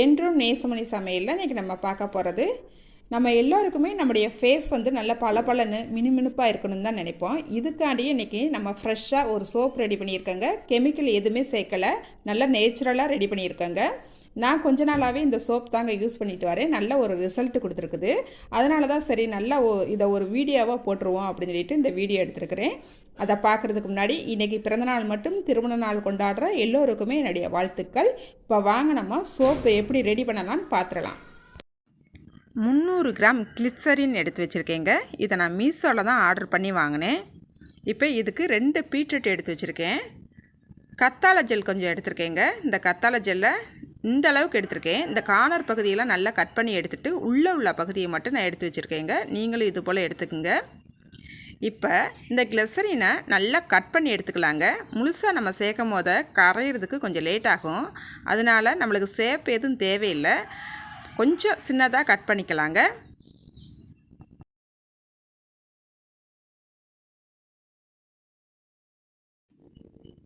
என்றும் நேசமணி சமையலில் இன்றைக்கி நம்ம பார்க்க போகிறது, நம்ம எல்லோருக்குமே நம்முடைய ஃபேஸ் வந்து நல்ல பளபளன்னு மினுமினுப்பாக இருக்கணும்னு தான் நினைப்போம். இதுக்காண்டியே இன்றைக்கி நம்ம ஃப்ரெஷ்ஷாக ஒரு சோப் ரெடி பண்ணியிருக்கேங்க. கெமிக்கல் எதுவுமே சேர்க்கலை, நல்லா நேச்சுரலாக ரெடி பண்ணியிருக்கேங்க. நான் கொஞ்ச நாளாகவே இந்த சோப் தாங்க யூஸ் பண்ணிட்டு வரேன். நல்ல ஒரு ரிசல்ட் கொடுத்துருக்குது. அதனால தான் சரி நல்லா இதை ஒரு வீடியோவாக போட்டுருவோம் அப்படின்னு சொல்லிட்டு இந்த வீடியோ எடுத்துருக்கிறேன். அதை பார்க்குறதுக்கு முன்னாடி இன்றைக்கி பிறந்தநாள் மட்டும் திருமண நாள் கொண்டாடுற எல்லோருக்குமே என்னுடைய வாழ்த்துக்கள். இப்போ வாங்க நம்ம சோப்பு எப்படி ரெடி பண்ணலான்னு பார்த்துடலாம். 300 கிராம் கிளிசரின் எடுத்து வச்சுருக்கேங்க. இதை நான் மீஷோவில் தான் ஆர்டர் பண்ணி வாங்கினேன். இப்போ இதுக்கு 2 பீட்ரூட் எடுத்து வச்சுருக்கேன். கத்தாழை ஜெல் கொஞ்சம் எடுத்துருக்கேங்க. இந்த கத்தாழை ஜெல்லை இந்த அளவுக்கு எடுத்திருக்கேன். இந்த கார்னர் பகுதியெல்லாம் நல்லா கட் பண்ணி எடுத்துகிட்டு உள்ளே உள்ள பகுதியை மட்டும் நான் எடுத்து வச்சுருக்கேங்க. நீங்களும் இது போல் எடுத்துக்கோங்க. இப்போ இந்த கிளிசரினை நல்லா கட் பண்ணி எடுத்துக்கலாங்க. முழுசாக நம்ம சேர்க்கும் போது கரையிறதுக்கு கொஞ்சம் லேட் ஆகும். அதனால் நம்மளுக்கு சேப் எதுவும் தேவையில்லை, கொஞ்சம் சின்னதாக கட் பண்ணிக்கலாங்க.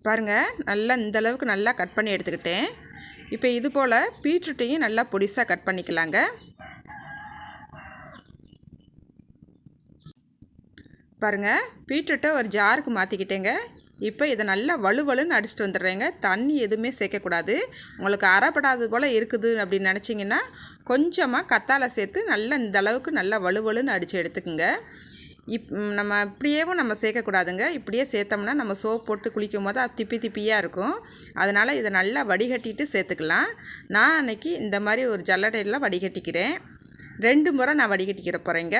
பாருங்கள், நல்லா இந்த அளவுக்கு நல்லா கட் பண்ணி எடுத்துக்கிட்டேன். இப்போ இது போல் பீட்ரூட்டையும் நல்லா பொடிசாக கட் பண்ணிக்கலாங்க. பாருங்கள், பீட்ரூட்டை ஒரு ஜாருக்கு மாற்றிக்கிட்டேங்க. இப்போ இதை நல்லா வலுவலுன்னு அடிச்சுட்டு வந்துடுறேங்க. தண்ணி எதுவுமே சேர்க்கக்கூடாது. உங்களுக்கு அரைப்படாதது போல் இருக்குது அப்படின்னு நினச்சிங்கன்னா கொஞ்சமாக கத்தாழை சேர்த்து நல்லா இந்த அளவுக்கு நல்லா வலுவலுன்னு அடித்து எடுத்துக்குங்க. நம்ம இப்படியேவும் நம்ம சேர்க்கக்கூடாதுங்க. இப்படியே சேர்த்தோம்னா நம்ம சோப் போட்டு குளிக்கும் போது அது திப்பி திப்பியாக இருக்கும். அதனால் இதை நல்லா வடிகட்டிட்டு சேர்த்துக்கலாம். நான் அன்றைக்கி இந்த மாதிரி ஒரு ஜல்லடையில் வடிகட்டிக்கிறேன். 2 முறை நான் வடிகட்டிக்கிற போகிறேங்க.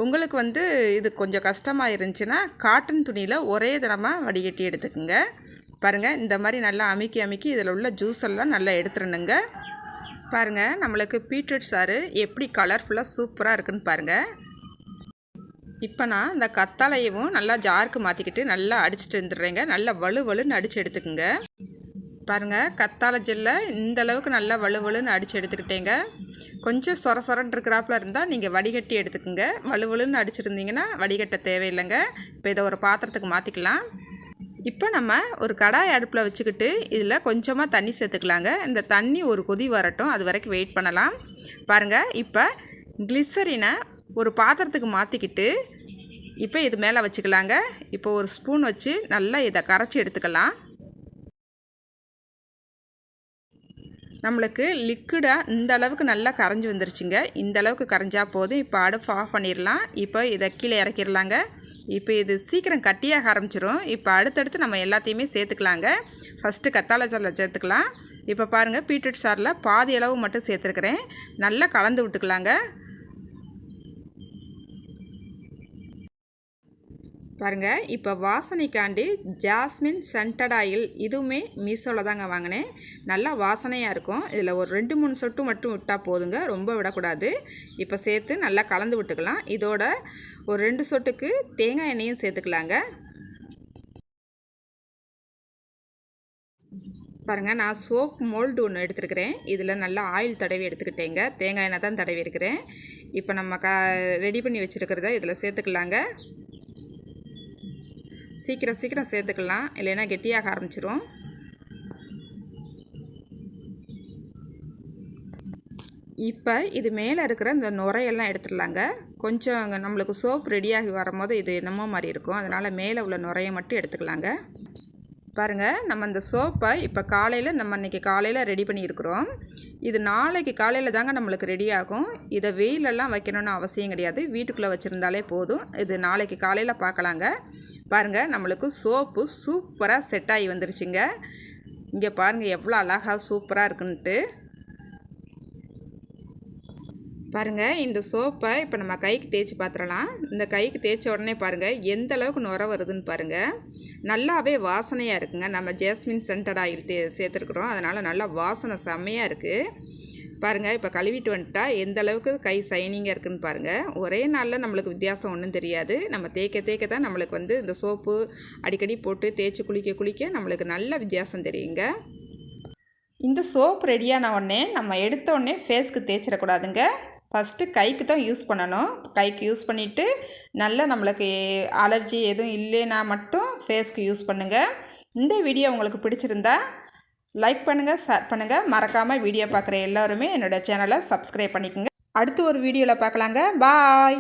உங்களுக்கு வந்து இது கொஞ்சம் கஷ்டமாக இருந்துச்சுன்னா காட்டன் துணியில் ஒரே தரமாக வடிகட்டி எடுத்துக்குங்க. பாருங்கள், இந்த மாதிரி நல்லா அமுக்கி இதில் உள்ள ஜூஸ் எல்லாம் நல்லா எடுத்துடணுங்க. பாருங்கள், நம்மளுக்கு பீட்ரூட் சாறு எப்படி கலர்ஃபுல்லாக சூப்பராக இருக்குன்னு பாருங்கள். இப்போ நான் இந்த கத்தாழையவும் நல்லா ஜாருக்கு மாற்றிக்கிட்டு நல்லா அடிச்சுட்டு வந்துடுறேங்க. நல்லா வலுவலுன்னு அடித்து எடுத்துக்குங்க. பாருங்கள், கத்தாழை ஜெல்லை இந்த அளவுக்கு நல்லா வலுவலுன்னு அடித்து எடுத்துக்கிட்டேங்க. கொஞ்சம் சொரன்னு இருக்கிறாப்புல இருந்தால் நீங்கள் வடிகட்டி எடுத்துக்குங்க. வலுவலுன்னு அடிச்சிருந்தீங்கன்னா வடிகட்ட தேவையில்லைங்க. இப்போ இதை ஒரு பாத்திரத்துக்கு மாற்றிக்கலாம். இப்போ நம்ம ஒரு கடாய் அடுப்பில் வச்சுக்கிட்டு இதில் கொஞ்சமாக தண்ணி சேர்த்துக்கலாங்க. இந்த தண்ணி ஒரு கொதி வரட்டும், அது வரைக்கும் வெயிட் பண்ணலாம். பாருங்கள், இப்போ கிளிசரினை ஒரு பாத்திரத்துக்கு மாற்றிக்கிட்டு இப்போ இது மேலே வச்சுக்கலாங்க. இப்போ ஒரு ஸ்பூன் வச்சு நல்லா இதை கரைச்சி எடுத்துக்கலாம். நம்மளுக்கு லிக்விடாக இந்த அளவுக்கு நல்லா கரைஞ்சி வந்துருச்சுங்க. இந்த அளவுக்கு கரைஞ்சால் போதும். இப்போ அடுப்பு ஆஃப் பண்ணிடலாம். இப்போ இதை கீழே இறக்கிடலாங்க. இப்போ இது சீக்கிரம் கட்டியாக ஆரம்பிச்சிடும். இப்போ அடுத்தடுத்து நம்ம எல்லாத்தையுமே சேர்த்துக்கலாங்க. ஃபஸ்ட்டு கத்தாழை சாறில் சேர்த்துக்கலாம். இப்போ பாருங்கள், பீட்ரூட் சாறில் பாதி அளவு மட்டும் சேர்த்துருக்குறேன். நல்லா கலந்து விட்டுக்கலாங்க. பாருங்கள், இப்போ வாசனைக்காண்டி ஜாஸ்மின் சென்டட் ஆயில் இதுவுமே மீஷோவில் தாங்க வாங்கினேன். நல்லா வாசனையாக இருக்கும். இதில் ஒரு 2-3 சொட்டு மட்டும் விட்டால் போதுங்க, ரொம்ப விடக்கூடாது. இப்போ சேர்த்து நல்லா கலந்து விட்டுக்கலாம். இதோட ஒரு 2 சொட்டுக்கு தேங்காய் எண்ணெயும் சேர்த்துக்கலாங்க. பாருங்கள், நான் சோப் மோல்டு ஒன்று எடுத்துருக்கிறேன். இதில் நல்லா ஆயில் தடவி எடுத்துக்கிட்டேங்க. தேங்காய் எண்ணெய் தான் தடவி இருக்கிறேன். இப்போ நம்ம ரெடி பண்ணி வச்சுருக்கிறத இதில் சேர்த்துக்கலாங்க. சீக்கிரம் சேர்த்துக்கலாம், இல்லைன்னா கெட்டியாக ஆரம்பிச்சிரும். இப்போ இது மேலே இருக்கிற இந்த நுரையெல்லாம் எடுத்துடலாங்க. கொஞ்சம் நம்மளுக்கு சோப் ரெடியாகி வரும்போது இது என்னமோ மாதிரி இருக்கும். அதனால் மேலே உள்ள நுரையை மட்டும் எடுத்துக்கலாங்க. பாருங்கள், நம்ம இந்த சோப்பை இப்போ காலையில் நம்ம இன்றைக்கி காலையில் ரெடி பண்ணியிருக்கிறோம். இது நாளைக்கு காலையில் தாங்க நம்மளுக்கு ரெடி ஆகும். இதை வெயிலெல்லாம் வைக்கணும்னு அவசியம் கிடையாது, வீட்டுக்குள்ளே வச்சுருந்தாலே போதும். இது நாளைக்கு காலையில் பார்க்கலாங்க. பாருங்கள், நம்மளுக்கு சோப்பு சூப்பராக செட் ஆகி வந்துருச்சுங்க. இங்கே பாருங்கள் எவ்வளோ அழகாக சூப்பராக இருக்குன்ட்டு. பாருங்கள், இந்த சோப்பை இப்போ நம்ம கைக்கு தேய்ச்சி பார்த்துடலாம். இந்த கைக்கு தேய்ச்ச உடனே பாருங்கள் எந்த அளவுக்கு நுரை வருதுன்னு பாருங்கள். நல்லாவே வாசனையாக இருக்குங்க. நம்ம ஜாஸ்மின் சென்டட் ஆயில் சேர்த்துருக்குறோம், அதனால் நல்லா வாசனை செம்மையாக இருக்குது. பாருங்கள், இப்போ கழுவிட்டு வந்துட்டா எந்த அளவுக்கு கை சைனிங்காக இருக்குதுன்னு பாருங்கள். ஒரே நாளில் நம்மளுக்கு வித்தியாசம் ஒன்றும் தெரியாது. நம்ம தேய்க்க தான் நம்மளுக்கு வந்து இந்த சோப்பு அடிக்கடி போட்டு தேய்ச்சி குளிக்க நம்மளுக்கு நல்ல வித்தியாசம் தெரியுங்க. இந்த சோப் ரெடியான உடனே நம்ம எடுத்த உடனே ஃபேஸ்க்கு தேய்ச்சிடக்கூடாதுங்க. ஃபஸ்ட்டு கைக்கு தான் யூஸ் பண்ணணும். கைக்கு யூஸ் பண்ணிவிட்டு நல்லா நம்மளுக்கு அலர்ஜி எதுவும் இல்லைன்னா மட்டும் ஃபேஸ்க்கு யூஸ் பண்ணுங்கள். இந்த வீடியோ உங்களுக்கு பிடிச்சிருந்தா லைக் பண்ணுங்கள், ஷேர் பண்ணுங்கள். மறக்காமல் வீடியோ பார்க்குற எல்லோருமே என்னோடய சேனலை சப்ஸ்கிரைப் பண்ணிக்கோங்க. அடுத்து ஒரு வீடியோவில் பார்க்கலாங்க. பாய்.